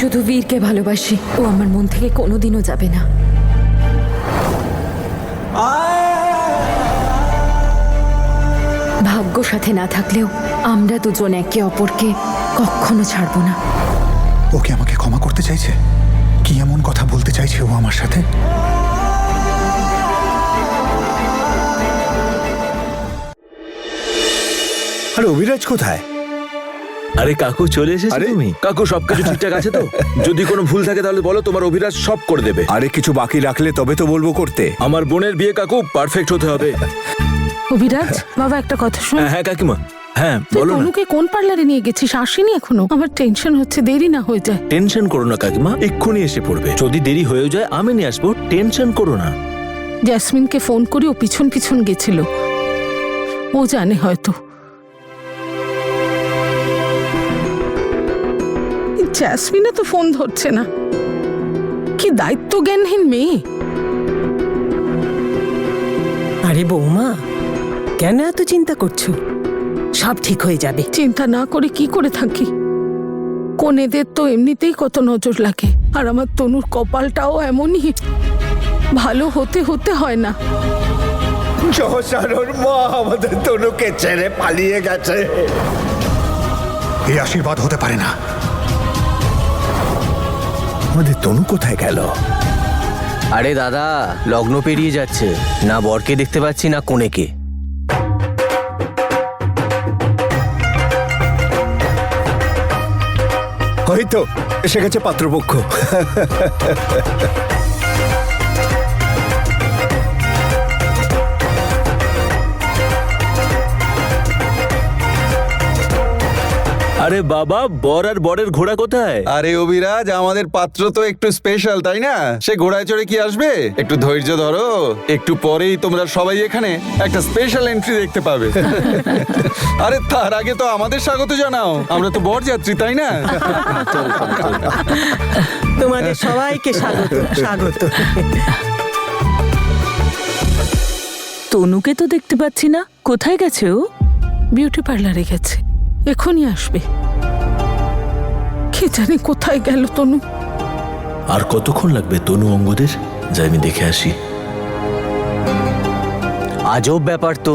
শুধু বীরকে ভালোবাসি, ও আমার মন থেকে কোনোদিনও যাবে না। ভাগ্য সাথে না থাকলেও আমরা দুজন একে অপরকে কখনো ছাড়বো না। ও কি আমাকে ক্ষমা করতে চাইছে? কি এমন কথা বলতে চাইছে ও আমার সাথে? আরে অভিরাজ কোথায়? আরে কাকু চলে এসেছো তুমি? কাকু সবকিছু ঠিকঠাক আছে তো? যদি কোনো ভুল থাকে তাহলে বলো, তোমার অভিরাজ সব করে দেবে। আরে কিছু বাকি রাখলে তবে তো বলবো করতে। আমার বোনের বিয়ে কাকু পারফেক্ট হতে হবে। অভিরাজ বাবা, একটা কথা শোন। হ্যাঁ কাকিমা, হ্যাঁ তুই বলো না। তনুকে কোন পার্লারে নিয়ে গেছিস? আসেনি এখনো? আমার টেনশন হচ্ছে, দেরি না হয়ে যায়। টেনশন করো না কাকিমা, এক্ষুনি এসে পড়বে। যদি দেরি হয়ে যায় আমি নিয়ে আসবো, টেনশন করো না। জেসমিনকে ফোন করে ও পিছন পিছন গেছিল, ও জানে হয়তো। জেসমিনে তো ফোন ধরছে না, কি দায়িত্ব জ্ঞানহীন মেয়ে। আরে বৌমা, কেন এত চিন্তা করছো? সব ঠিক হয়ে যাবে। চিন্তা না করে কি করে থাকি? কোনেদের তো এমনিতেই কত নজর লাগে, আর আমার তনুর কপালটাও এমনই, ভালো হতে হতে হয় না। জহসানোর মা আমাদের তনুকে ছেড়ে পালিয়ে গেছে। এই আশীর্বাদ হতে পারে না। আমাদের তনু কোথায় গেল? আরে দাদা, লগ্ন পেরিয়ে যাচ্ছে, না বরকে দেখতে পাচ্ছি না কনেকে। হয়তো এসে গেছে পাত্রপক্ষ। আরে বাবা, বর আর বরের ঘোড়া কোথায়? আরে অভিরাজ, আমাদের পাত্র তো একটু স্পেশাল, তাই না? সে ঘোড়ায় চড়ে কি আসবে? একটু ধৈর্য ধরো, একটু পরেই তোমরা সবাই এখানে একটা স্পেশাল এন্ট্রি দেখতে পাবে। আরে তার আগে তো আমাদের স্বাগত জানাও, আমরা তো বরযাত্রী, তাই না? তোমাদের সবাইকে স্বাগত স্বাগত। তনুকে তো দেখতে পাচ্ছি না, কোথায় গেছে ও? বিউটি পার্লারে গেছে, এখনই আসবে। কে জানে কোথায় গেল তনু। আর কতক্ষণ লাগবে তনু অঙ্গদের? যাই আমি দেখে আসি। আজব ব্যাপার তো,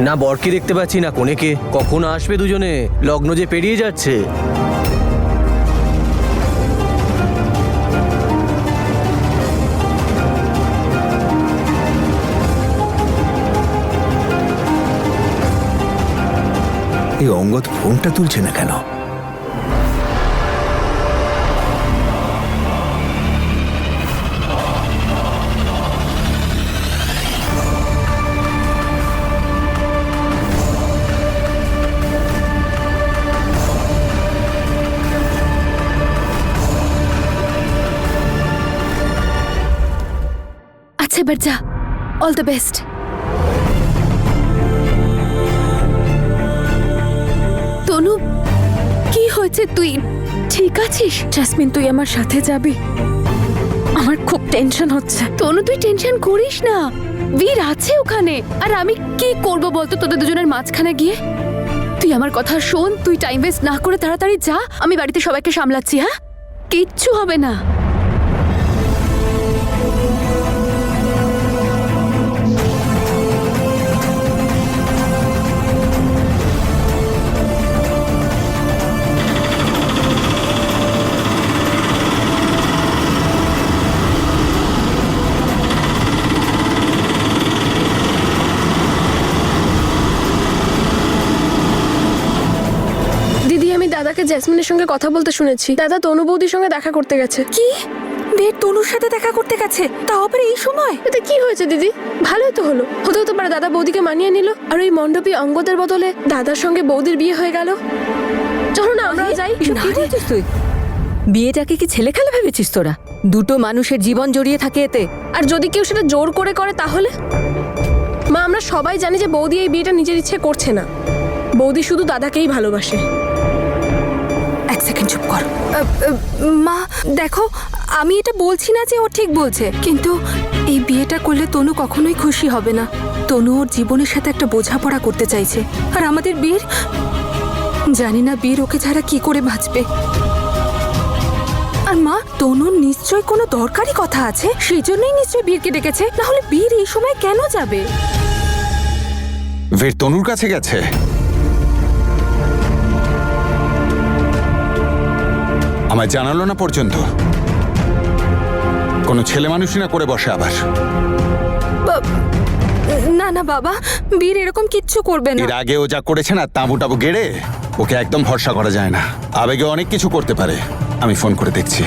না বরকে দেখতে পাচ্ছি না কনেকে। কখন আসবে দুজনে? লগ্ন যে পেরিয়ে যাচ্ছে। এই অঙ্গদ ফোনটা তুলছে না কেন? আচ্ছা এবার যা, অল দ্য বেস্ট। তনু, কি হয়েছে? তুই ঠিক আছিস? জাসমিন, তুই আমার সাথে যাবি? আমার খুব টেনশন হচ্ছে। তনু, তুই টেনশন করিস না, বীর আছে ওখানে। আর আমি কি করব বলতো তোদের দুজনের মাঝখানে গিয়ে? তুই আমার কথা শোন, তুই টাইম ওয়েস্ট না করে তাড়াতাড়ি যা। আমি বাড়িতে সবাইকে সামলাচ্ছি, হ্যাঁ? কিচ্ছু হবে না। দাদাকে জেসমিনের সঙ্গে কথা বলতে শুনেছি। দাদা তনু বৌদির সঙ্গে দেখা করতে গেছে। কি? বীর তনুর সাথে দেখা করতে গেছে, তাও আবার এই সময়? এতে কি হয়েছে দিদি? ভালোই তো হলো। হতে পারে দাদা বৌদিকে মানিয়ে নিল, আর ওই মণ্ডপী অঙ্গদের বদলে দাদার সঙ্গে বৌদির বিয়ে হয়ে গেল। চলো না আমরা যাই। কি বলছিস তুই? বিয়েটাকে কি ছেলে খেলা ভেবেছিস তোরা? দুটো মানুষের জীবন জড়িয়ে থাকে এতে। আর যদি কেউ সেটা জোর করে করে তাহলে? মা, আমরা সবাই জানি যে বৌদি এই বিয়েটা নিজের ইচ্ছে করছে না। বৌদি শুধু দাদাকেই ভালোবাসে। এক সেকেন্ড চুপ কর। মা দেখো, আমি এটা বলছি না যে ও ঠিক বলছে, কিন্তু এই বিয়েটা করলে তনু কখনোই খুশি হবে না। তনু ওর জীবনের সাথে একটা বোঝাপড়া করতে চাইছে, আর আমাদের বীর, জানি না বীর ওকে ছাড়া কি করে বাঁচবে। আর মা, তনুর নিশ্চয় কোনো দরকারি কথা আছে, সেই জন্যই নিশ্চয় বীরকে ডেকেছে। তাহলে বীর এই সময় কেন যাবে? বীর তনুর কাছে গেছে? আমায় জানালো না পর্যন্ত। কোনো ছেলে মানুষই না করে বসে আবার। না না বাবা, বীর এরকম কিচ্ছু করবে না। এর আগে ও যা করেছে না, তাঁবু টাবু গেড়ে, ওকে একদম ভরসা করা যায় না। আবেগে অনেক কিছু করতে পারে। আমি ফোন করে দেখছি।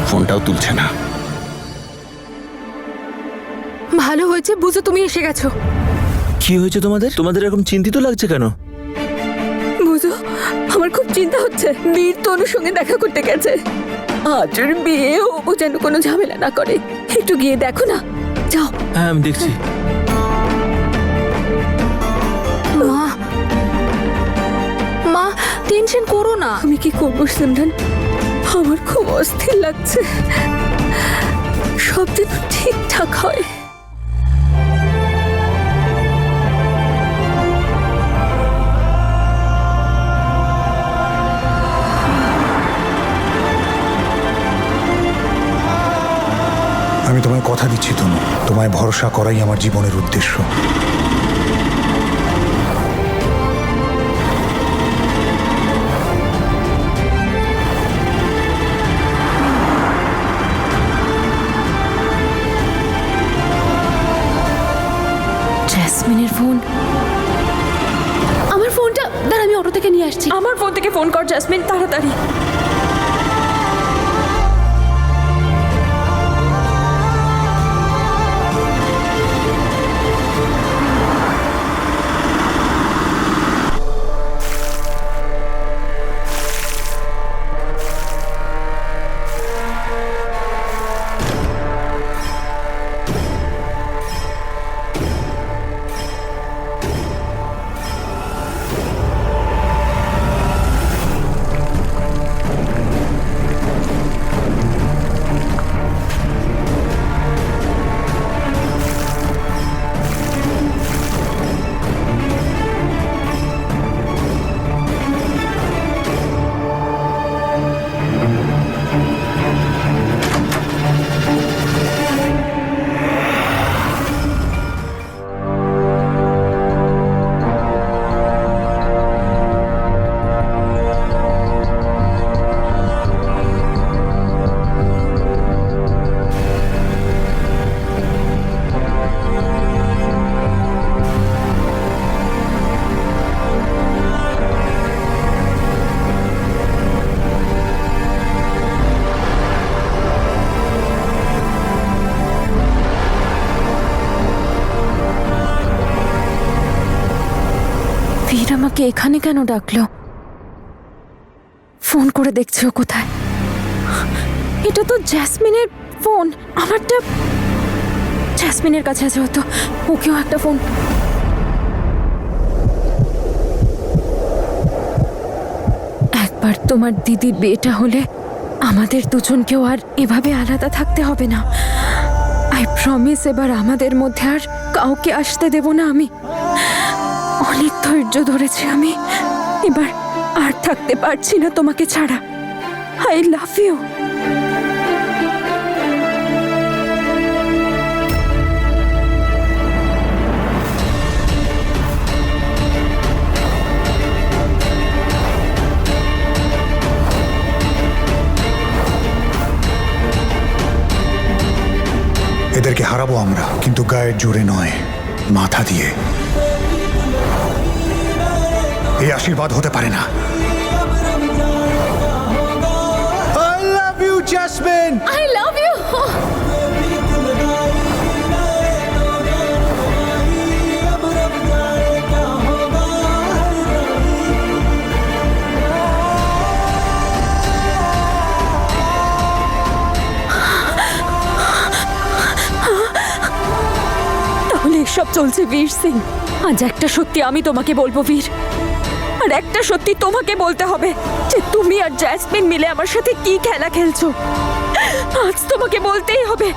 ফোনটাও তুলছে না। ভালো হয়েছে বুঝো তুমি এসে গেছো। কি হয়েছে তোমাদের? তোমাদের এরকম চিন্তিত লাগছে কেন? বুঝো, আমার খুব চিন্তা হচ্ছে। বীর তনুর সঙ্গে দেখা করতে গেছে। আজ ওর বিয়ে, ও যেন কোনো ঝামেলা না করে। একটু গিয়ে দেখো না, যাও। হ্যাঁ, আমি দেখছি। মা, মা টেনশন করো না। আমি কি করবো সিমরান, আমার খুব অস্থির লাগছে। সব যেন ঠিকঠাক হয়। আমি তোমায় কথা দিচ্ছি তনু, তোমায় ভরসা করাই আমার জীবনের উদ্দেশ্য। জেসমিনের ফোন। আমার ফোনটা দাঁড়া, আমি অটো থেকে নিয়ে আসছি। আমার ফোন থেকে ফোন কর জেসমিন, তাড়াতাড়ি। বীর আমাকে এখানে কেন ডাকলো? ফোন করে দেখছো কোথায়? এটা তো জেসমিনের ফোন। আমারটা জেসমিনের কাছে আছে, হয়তো ওকেও একটা ফোন। একবার তোমার দিদির বিয়েটা হলে আমাদের দুজনকেও আর এভাবে আলাদা থাকতে হবে না। আই প্রমিস, এবার আমাদের মধ্যে আর কাউকে আসতে দেব না আমি। অনেক ধৈর্য ধরেছি আমি, এবার আর থাকতে পারছি না তোমাকে ছাড়া। I love you. এদেরকে হারাবো আমরা, কিন্তু গায়ের জোরে নয়, মাথা দিয়ে। এই আশীর্বাদ হতে পারে না। I love you Jasmine. I love you. তাহলে এসব চলছে বীর সিং। আজ একটা সত্যি আমি তোমাকে বলবো বীর, আর একটা সত্যি তোমাকে বলতে হবে যে তুমি আর জেসমিন মিলে আমার সাথে কি খেলা খেলছো। আজ তোমাকে বলতেই হবে।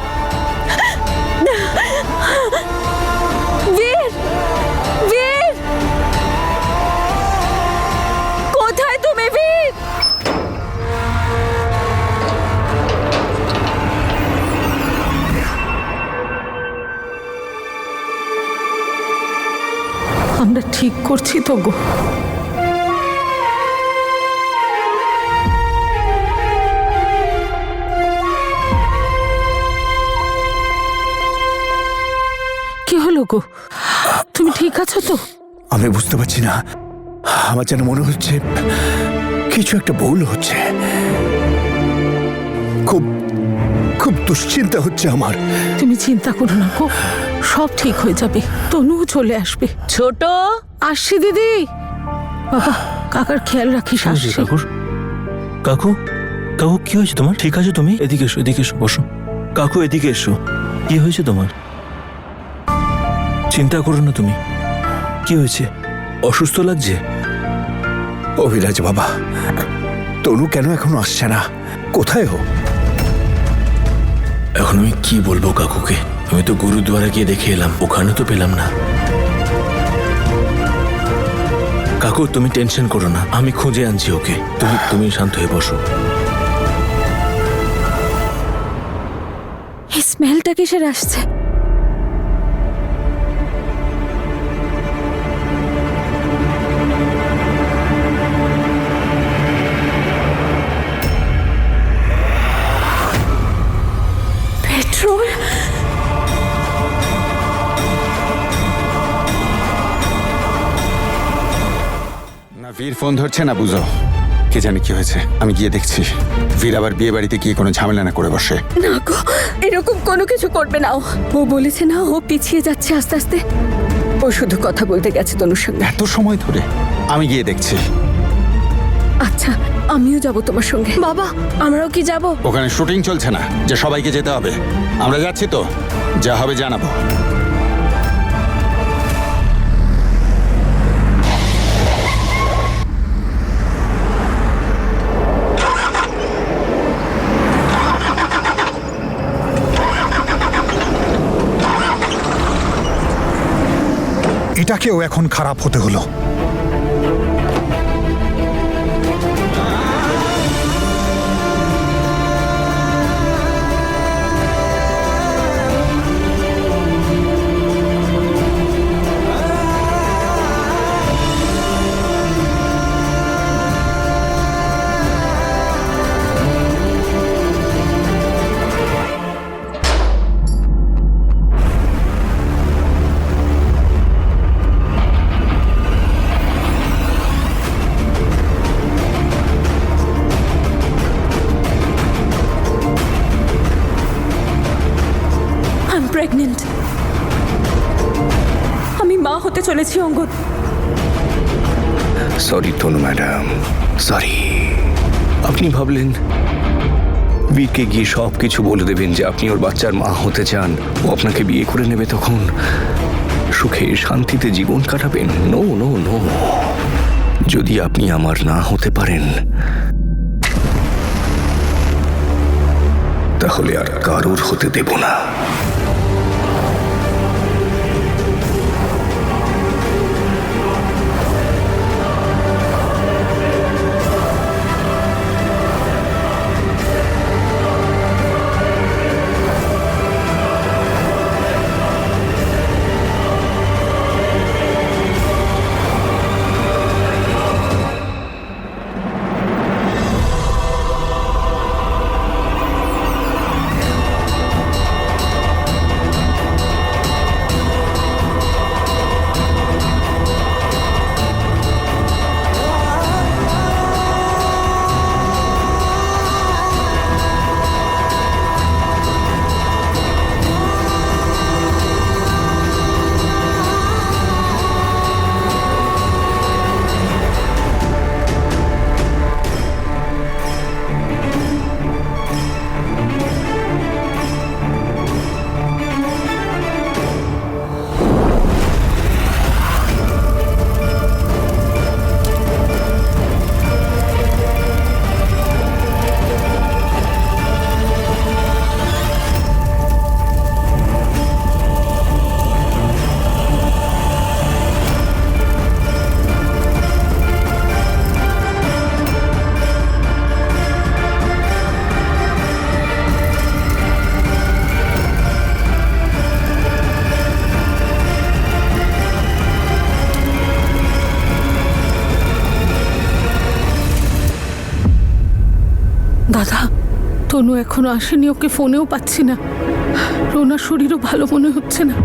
বীর, বীর, কোথায় তুমি বীর? আমরা ঠিক করছি তো গো। কি হলো গো, তুমি ঠিক আছো তো? আমি বুঝতে পারছি না, আমার যেন মনে হচ্ছে কিছু একটা ভুল হচ্ছে। খুব খুব দুশ্চিন্তা হচ্ছে আমার। তুমি চিন্তা করো না গো, সব ঠিক হয়ে যাবে। তনুও চলে আসবে। ছোট, আসছি দিদি। বাবা, কাকার খেয়াল রাখিস। আসছি। কাকু, কাকু, কাকু কি হয়েছে তোমার? ঠিক আছে তুমি? এদিকে এসো, এদিকে এসো, বসো। কাকু এদিকে এসো। কি হয়েছে তোমার? চিন্তা করো না তুমি। কি হয়েছে? অসুস্থ লাগছে? অভিরাজ বাবা, তনু কেন এখনো আসছে না? কোথায় ও? এখন আমি কি বলবো কাকুকে? আমি তো গুরুদ্বারা গিয়ে দেখে এলাম, ওখানে তো পেলাম না। কাকু তুমি টেনশন করো না, আমি খুঁজে আনছি ওকে। তুমি শান্ত হয়ে বসো। এই স্মেলটা কিসের আসছে? পেট্রোল। না বীর ফোন ধরছে না, বুঝো কে জানে কি হয়েছে। আমি গিয়ে দেখছি বীর আবার বিয়ে বাড়িতে গিয়ে কোনো ঝামেলা না করে বসে। না গো, এরকম কোনো কিছু করবে না। ও বলেছে না ও পিছিয়ে যাচ্ছে আস্তে আস্তে। ও শুধু কথা বলতে গেছে তনুর সঙ্গে। এত সময় ধরে? আমি গিয়ে দেখছি। আচ্ছা, আমিও যাব তোমার সঙ্গে। বাবা, আমরাও কি যাব? ওখানে শুটিং চলছে না যে সবাইকে যেতে হবে? আমরা যাচ্ছি তো, যা হবে জানাবো। এটাকেও এখন খারাপ হতে হলো। প্রেগনেন্ট। আমি মা হতে চলেছি অঙ্গদ। সরি তনু ম্যাডাম, সরি। আপনি ভাবলেন বীরকে গিয়ে সব কিছু বলে দেবেন যে আপনি ওর বাচ্চার মা হতে চান, ও আপনাকে বিয়ে করে নেবে, তখন সুখে শান্তিতে জীবন কাটাবেন। নো নো নো, যদি আপনি আমার না হতে পারেন তাহলে আর কারোর হতে দেব না। দাদা, তনু এখনো আসেনি, ওকে ফোনেও পাচ্ছি না। রোনার শরীরও ভালো মনে হচ্ছে না।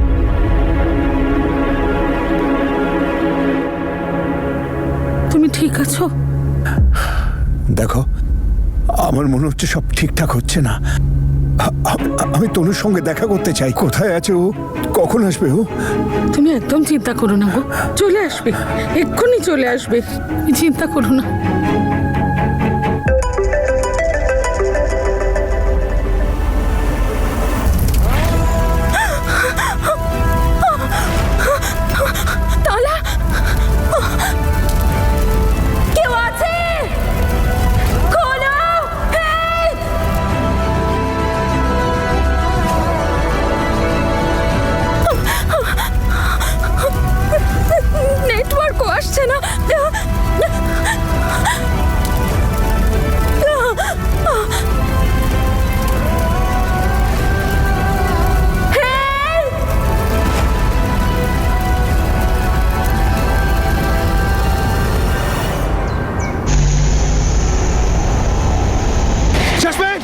তুমি ঠিক আছো? দেখো, আমার মনে হচ্ছে সব ঠিকঠাক হচ্ছে না। আমি তনুর সঙ্গে দেখা করতে চাই। কোথায় আছে ও? কখন আসবে ও? তুমি একদম চিন্তা করো না গো, চলে আসবে, এক্ষুনি চলে আসবে। তুমি চিন্তা করো না। তালা, কেউ আছে? খোলো! হেই! নেটওয়ার্কও আসছে না। হেই! জাসমিন!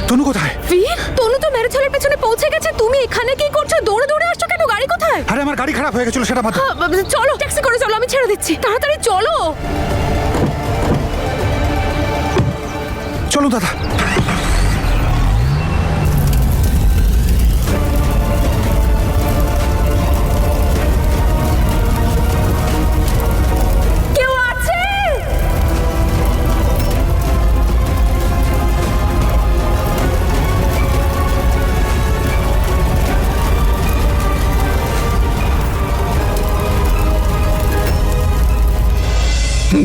তনু কোথায়? বীর, তনু তো ম্যারেথনের পেছনে পৌঁছে গেছে। তুমি এখানে কি করছো? দৌড়ে দৌড়ে আসছো কেন? গাড়ি কোথায়? আরে আমার গাড়ি খারাপ হয়ে গেছিল, সেটা বাদ দাও। চলো, ট্যাক্সি করে চলো, আমি ছেড়ে দিচ্ছি। তাড়াতাড়ি চলো। চলো দাদা। কেউ আছে?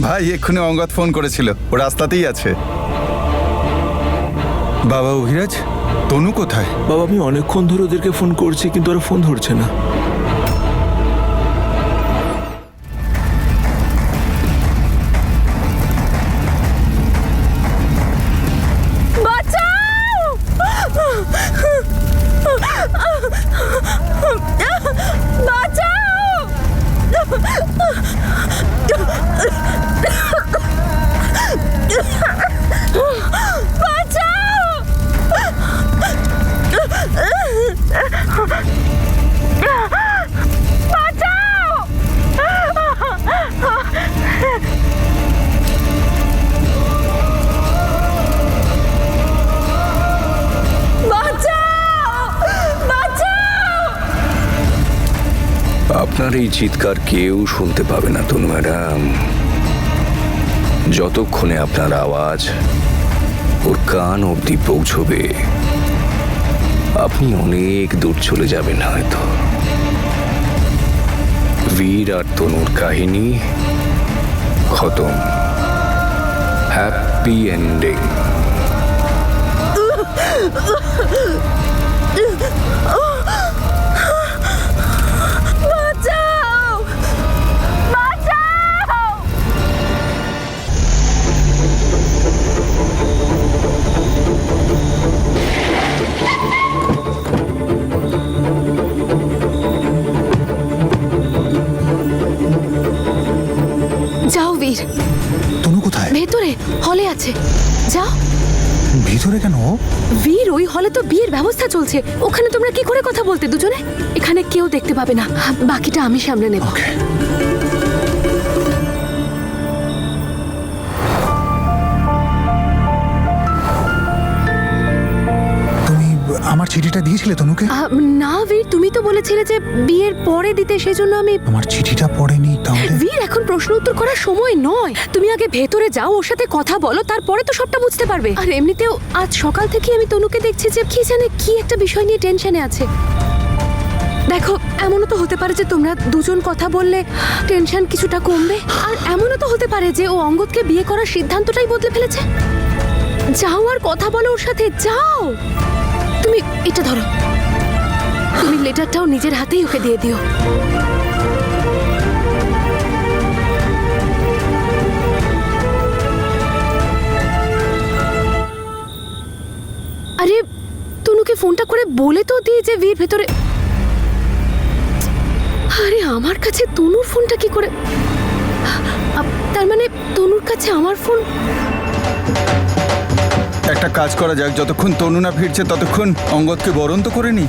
ভাই এক্ষুনি অঙ্গদ ফোন করেছিল, ও রাস্তাতেই আছে। বাবা অভিরাজ, তনু কোথায়? বাবা, আমি অনেকক্ষণ ধরে ওদেরকে ফোন করছি, কিন্তু ওরা ফোন ধরছে না। বাঁচাও! বাঁচাও! বাঁচাও! বাঁচাও! আপনার এই চিৎকার কেউ শুনতে পাবে না তনু ম্যাডাম, যতক্ষণে আপনার আওয়াজ ওর কান অবধি পৌঁছবে। আপনি অনেক দূর চলে যাবেন হয়তো। বীর আর তনুর কাহিনী খতম, হ্যাপি এন্ডিং। বাঁচাও! বাঁচাও! যাও বীর। তনু কোথায়? ভেতরে হলে আছে, যাও। ভিতরে কেন? বীর, ওই হলে তো বিয়ের ব্যবস্থা চলছে। ওখানে তোমরা কি করে কথা বলতে দুজনে? এখানে কেউ দেখতে পাবে না, বাকিটা আমি সামলে নেব। ওকে। তুমি আমার চিঠিটা দিয়েছিলে তনুকে? না বীর, তুমি তো বলেছিলে যে বিয়ের পরে দিতে, সেজন্য আমি। আমার চিঠিটা পড়েনি তাহলে? বীর, এখন প্রশ্ন উত্তর করার সময় নয়। তুমি আগে ভেতরে যাও, ওর সাথে কথা বলো, তারপরে তো সবটা বুঝতে পারবে। আর এমনিতেও আজ সকাল থেকে আমি তনুকে দেখছি যে কি জানে কি একটা বিষয় নিয়ে টেনশনে আছে। দেখো, এমনও তো হতে পারে যে তোমরা দুজন কথা বললে টেনশন কিছুটা কমবে। আর এমনও তো হতে পারে যে ও অঙ্গদকে বিয়ে করার সিদ্ধান্তটাই বদলে ফেলেছে। যাও আর কথা বলো ওর সাথে, যাও। তুমি এটা ধরো, তুমি লেটারটাও নিজের হাতেই ওকে দিয়ে দিও। আরে তনুকে ফোনটা করে বলে তো দিই যে বীর ভেতরে। আরে আমার কাছে তনুর ফোনটা কি করে? তার মানে তনুর কাছে আমার ফোন? একটা কাজ করা যাক, যতক্ষণ তনু না ফিরছে ততক্ষণ অঙ্গদকে বরণ তো করে নি।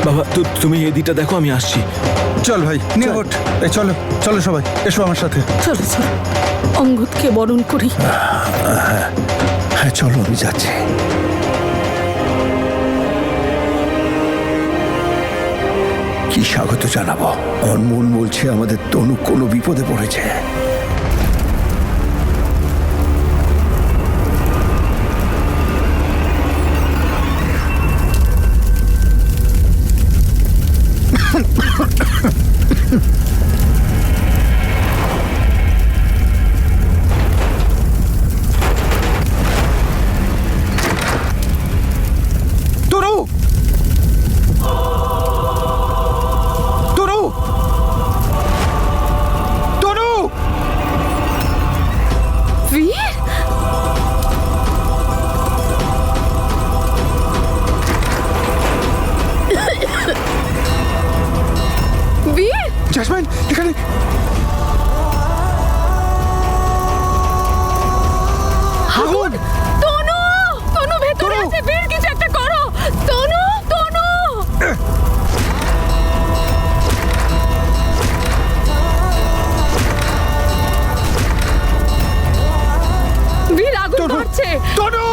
বাবা তুমি এদিকটা দেখো, আমি আসছি। চল ভাই, নিয়ে ওঠ। এই চলো চলো সবাই, এসো আমার সাথে। চলো চলো অঙ্গদকে বরণ করি। হ্যাঁ চলো, আমি যাচ্ছি। কি স্বাগত জানাবো? আমার মন বলছে আমাদের তনু কোনো বিপদে পড়েছে। তনু! তনু! তনু! বীর, বীর, জাসমিন এখানে। আগুন! তনু, তনু ভেতরে আছে। বীর, কিছু একটা করো। তনু, তনু! বীর, আগুন ধরছে। তনু!